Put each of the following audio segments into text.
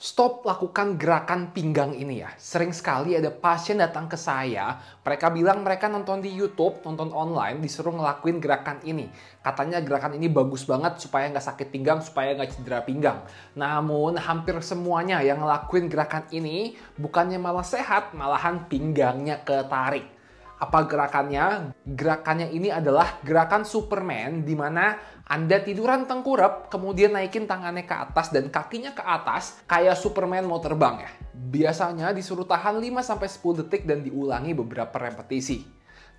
Stop lakukan gerakan pinggang ini ya. Sering sekali ada pasien datang ke saya, mereka bilang mereka nonton di YouTube, nonton online, disuruh ngelakuin gerakan ini. Katanya gerakan ini bagus banget supaya nggak sakit pinggang, supaya nggak cedera pinggang. Namun hampir semuanya yang ngelakuin gerakan ini bukannya malah sehat, malahan pinggangnya ketarik. Apa gerakannya? Gerakannya ini adalah gerakan Superman di mana Anda tiduran tengkurap, kemudian naikin tangannya ke atas dan kakinya ke atas kayak Superman mau terbang ya. Biasanya disuruh tahan 5-10 detik dan diulangi beberapa repetisi.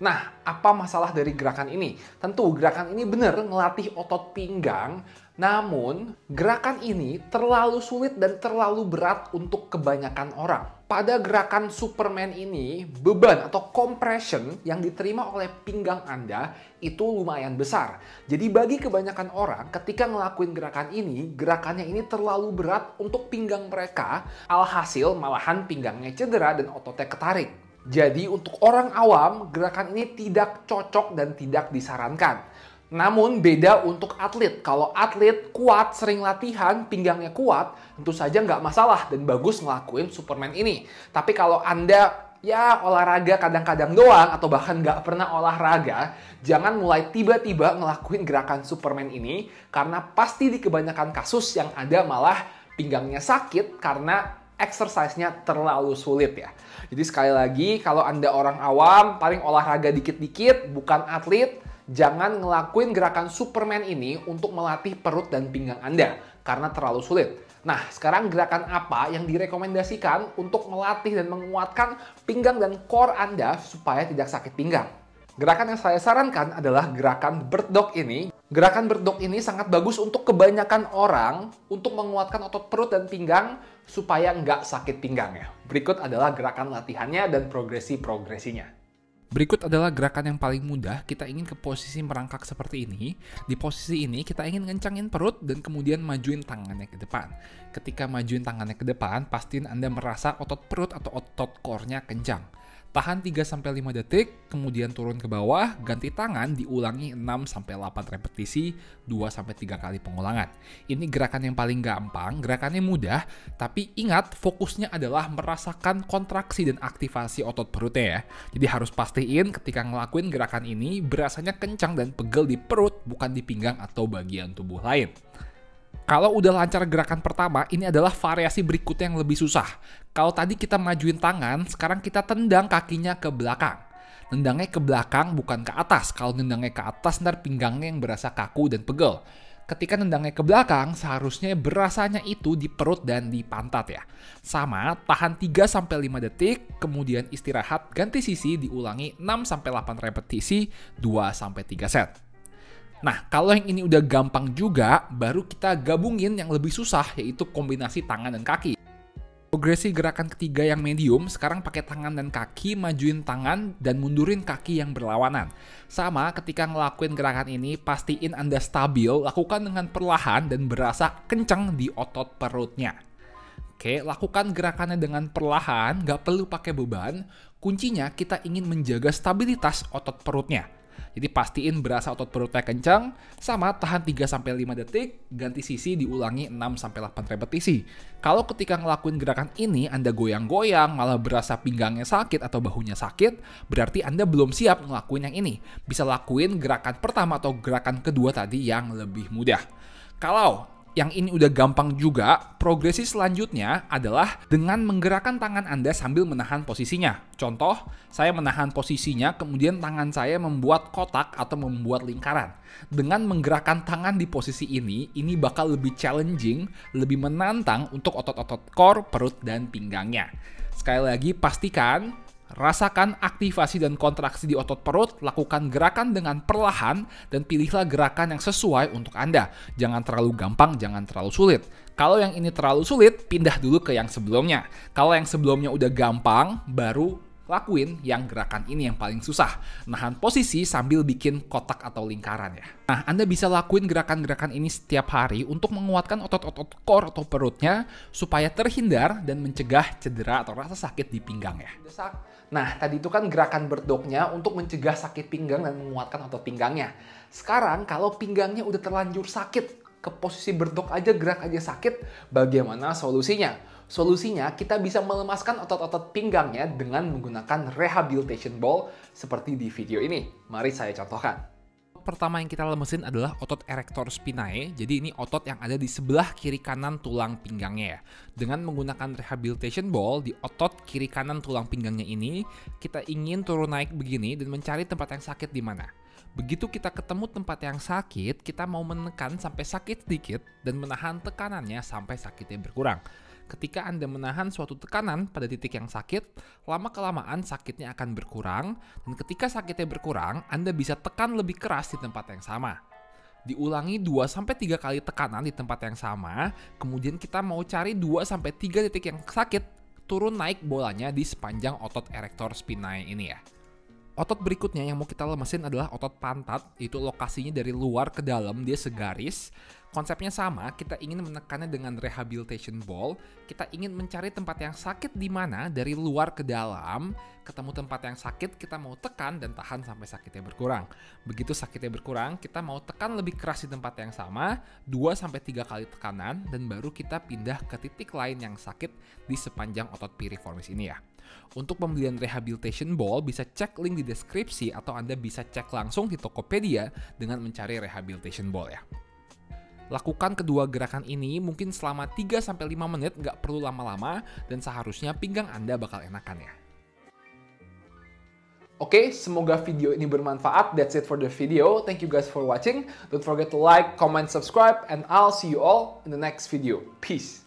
Nah, apa masalah dari gerakan ini? Tentu gerakan ini benar ngelatih otot pinggang, namun gerakan ini terlalu sulit dan terlalu berat untuk kebanyakan orang. Pada gerakan Superman ini, beban atau compression yang diterima oleh pinggang Anda itu lumayan besar. Jadi bagi kebanyakan orang, ketika ngelakuin gerakan ini, gerakannya ini terlalu berat untuk pinggang mereka, alhasil malahan pinggangnya cedera dan ototnya ketarik. Jadi untuk orang awam, gerakan ini tidak cocok dan tidak disarankan. Namun beda untuk atlet. Kalau atlet kuat, sering latihan, pinggangnya kuat, tentu saja nggak masalah dan bagus ngelakuin Superman ini. Tapi kalau Anda ya olahraga kadang-kadang doang atau bahkan nggak pernah olahraga, jangan mulai tiba-tiba ngelakuin gerakan Superman ini karena pasti di kebanyakan kasus yang ada malah pinggangnya sakit karena exercise-nya terlalu sulit ya. Jadi sekali lagi, kalau Anda orang awam, paling olahraga dikit-dikit, bukan atlet, jangan ngelakuin gerakan Superman ini untuk melatih perut dan pinggang Anda, karena terlalu sulit. Nah, sekarang gerakan apa yang direkomendasikan untuk melatih dan menguatkan pinggang dan core Anda supaya tidak sakit pinggang? Gerakan yang saya sarankan adalah gerakan bird dog ini. Gerakan bird dog ini sangat bagus untuk kebanyakan orang untuk menguatkan otot perut dan pinggang supaya nggak sakit pinggang ya. Berikut adalah gerakan latihannya dan progresi-progresinya. Berikut adalah gerakan yang paling mudah. Kita ingin ke posisi merangkak seperti ini. Di posisi ini kita ingin ngencangin perut dan kemudian majuin tangannya ke depan. Ketika majuin tangannya ke depan, pastiin Anda merasa otot perut atau otot core-nya kencang. Tahan 3-5 detik, kemudian turun ke bawah, ganti tangan, diulangi 6-8 repetisi, 2-3 kali pengulangan. Ini gerakan yang paling gampang, gerakannya mudah, tapi ingat fokusnya adalah merasakan kontraksi dan aktivasi otot perutnya ya. Jadi harus pastiin ketika ngelakuin gerakan ini, berasanya kencang dan pegel di perut, bukan di pinggang atau bagian tubuh lain. Kalau udah lancar gerakan pertama, ini adalah variasi berikutnya yang lebih susah. Kalau tadi kita majuin tangan, sekarang kita tendang kakinya ke belakang. Nendangnya ke belakang bukan ke atas. Kalau nendangnya ke atas, ntar pinggangnya yang berasa kaku dan pegel. Ketika nendangnya ke belakang, seharusnya berasanya itu di perut dan di pantat ya. Sama, tahan 3-5 detik, kemudian istirahat, ganti sisi, diulangi 6-8 repetisi, 2-3 set. Nah, kalau yang ini udah gampang juga, baru kita gabungin yang lebih susah, yaitu kombinasi tangan dan kaki. Progresi gerakan ketiga yang medium, sekarang pakai tangan dan kaki, majuin tangan, dan mundurin kaki yang berlawanan. Sama, ketika ngelakuin gerakan ini, pastiin Anda stabil, lakukan dengan perlahan dan berasa kencang di otot perutnya. Oke, lakukan gerakannya dengan perlahan, nggak perlu pakai beban. Kuncinya kita ingin menjaga stabilitas otot perutnya. Jadi pastiin berasa otot perutnya kencang, sama tahan 3-5 detik, ganti sisi diulangi 6-8 repetisi. Kalau ketika ngelakuin gerakan ini Anda goyang-goyang, malah berasa pinggangnya sakit atau bahunya sakit, berarti Anda belum siap ngelakuin yang ini. Bisa lakuin gerakan pertama atau gerakan kedua tadi yang lebih mudah. Kalau yang ini udah gampang juga, progresi selanjutnya adalah dengan menggerakkan tangan Anda sambil menahan posisinya. Contoh, saya menahan posisinya, kemudian tangan saya membuat kotak atau membuat lingkaran. Dengan menggerakkan tangan di posisi ini bakal lebih challenging, lebih menantang untuk otot-otot core, perut, dan pinggangnya. Sekali lagi, pastikan rasakan aktivasi dan kontraksi di otot perut, lakukan gerakan dengan perlahan, dan pilihlah gerakan yang sesuai untuk Anda. Jangan terlalu gampang, jangan terlalu sulit. Kalau yang ini terlalu sulit, pindah dulu ke yang sebelumnya. Kalau yang sebelumnya udah gampang, baru lakuin yang gerakan ini yang paling susah. Nahan posisi sambil bikin kotak atau lingkaran ya. Nah, Anda bisa lakuin gerakan-gerakan ini setiap hari untuk menguatkan otot-otot core atau perutnya supaya terhindar dan mencegah cedera atau rasa sakit di pinggang ya. Nah, tadi itu kan gerakan bird dog-nya untuk mencegah sakit pinggang dan menguatkan otot pinggangnya. Sekarang kalau pinggangnya udah terlanjur sakit, ke posisi berdok aja, gerak aja sakit. Bagaimana solusinya? Solusinya kita bisa melemaskan otot-otot pinggangnya dengan menggunakan rehabilitation ball seperti di video ini. Mari saya contohkan. Pertama yang kita lemesin adalah otot erector spinae. Jadi ini otot yang ada di sebelah kiri kanan tulang pinggangnya ya. Dengan menggunakan rehabilitation ball di otot kiri kanan tulang pinggangnya ini, kita ingin turun naik begini dan mencari tempat yang sakit di mana. Begitu kita ketemu tempat yang sakit, kita mau menekan sampai sakit sedikit dan menahan tekanannya sampai sakitnya berkurang. Ketika Anda menahan suatu tekanan pada titik yang sakit, lama-kelamaan sakitnya akan berkurang, dan ketika sakitnya berkurang, Anda bisa tekan lebih keras di tempat yang sama. Diulangi 2-3 kali tekanan di tempat yang sama, kemudian kita mau cari 2-3 titik yang sakit, turun naik bolanya di sepanjang otot erector spinae ini ya. Otot berikutnya yang mau kita lemesin adalah otot pantat, itu lokasinya dari luar ke dalam, dia segaris. Konsepnya sama, kita ingin menekannya dengan rehabilitation ball. Kita ingin mencari tempat yang sakit di mana dari luar ke dalam. Ketemu tempat yang sakit, kita mau tekan dan tahan sampai sakitnya berkurang. Begitu sakitnya berkurang, kita mau tekan lebih keras di tempat yang sama, 2-3 kali tekanan, dan baru kita pindah ke titik lain yang sakit di sepanjang otot piriformis ini ya. Untuk pembelian rehabilitation ball, bisa cek link di deskripsi atau Anda bisa cek langsung di Tokopedia dengan mencari rehabilitation ball ya. Lakukan kedua gerakan ini mungkin selama 3-5 menit, nggak perlu lama-lama, dan seharusnya pinggang Anda bakal enakan ya. Oke, semoga video ini bermanfaat. That's it for the video. Thank you guys for watching. Don't forget to like, comment, subscribe, and I'll see you all in the next video. Peace.